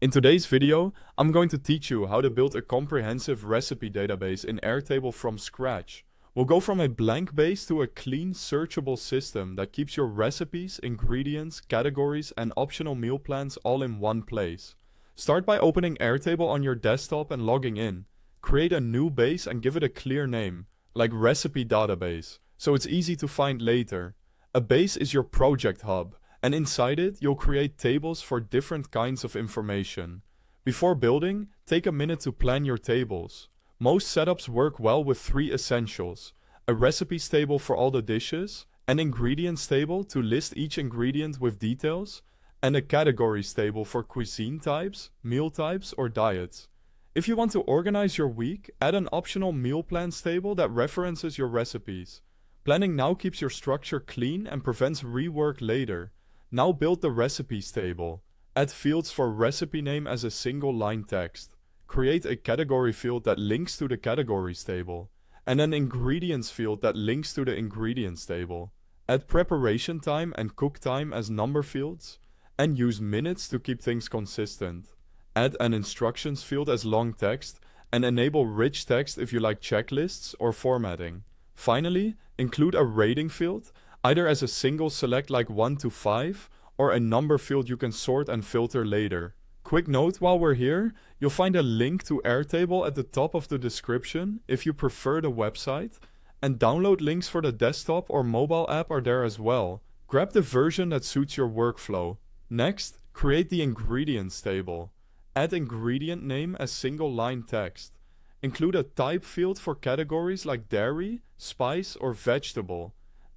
In today's video, I'm going to teach you how to build a comprehensive recipe database in Airtable from scratch. We'll go from a blank base to a clean, searchable system that keeps your recipes, ingredients, categories, and optional meal plans all in one place. Start by opening Airtable on your desktop and logging in. Create a new base and give it a clear name, like Recipe Database, so it's easy to find later. A base is your project hub, and inside it, you'll create tables for different kinds of information. Before building, take a minute to plan your tables. Most setups work well with three essentials: a recipes table for all the dishes, an ingredients table to list each ingredient with details, and a categories table for cuisine types, meal types, or diets. If you want to organize your week, add an optional meal plans table that references your recipes. Planning now keeps your structure clean and prevents rework later. Now build the recipes table. Add fields for recipe name as a single line text. Create a category field that links to the categories table, and an ingredients field that links to the ingredients table. Add preparation time and cook time as number fields, and use minutes to keep things consistent. Add an instructions field as long text, and enable rich text if you like checklists or formatting. Finally, include a rating field, either as a single select like 1 to 5, or a number field you can sort and filter later. Quick note while we're here, you'll find a link to Airtable at the top of the description if you prefer the website, and download links for the desktop or mobile app are there as well. Grab the version that suits your workflow. Next, create the ingredients table. Add ingredient name as single line text. Include a type field for categories like dairy, spice, or vegetable.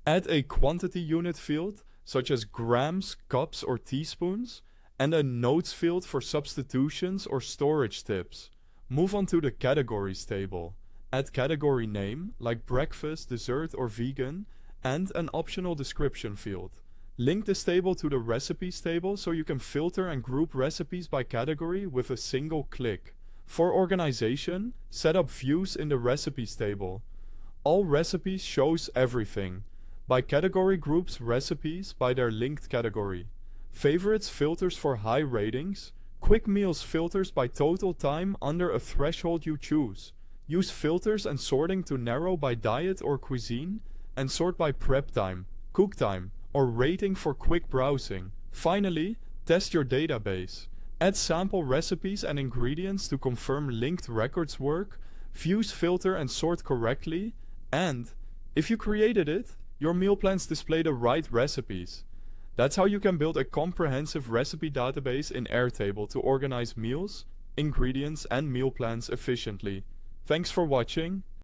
Add a quantity unit field, such as grams, cups, or teaspoons, and a notes field for substitutions or storage tips. Move on to the categories table. Add category name, like breakfast, dessert, or vegan, and an optional description field. Link this table to the recipes table so you can filter and group recipes by category with a single click. For organization, set up views in the recipes table. All recipes shows everything. By category groups recipes by their linked category. Favorites filters for high ratings. Quick meals filters by total time under a threshold you choose. Use filters and sorting to narrow by diet or cuisine, and sort by prep time, cook time, or rating for quick browsing. Finally, test your database. Add sample recipes and ingredients to confirm linked records work, views filter and sort correctly, and, if you created it, your meal plans display the right recipes. That's how you can build a comprehensive recipe database in Airtable to organize meals, ingredients, and meal plans efficiently. Thanks for watching.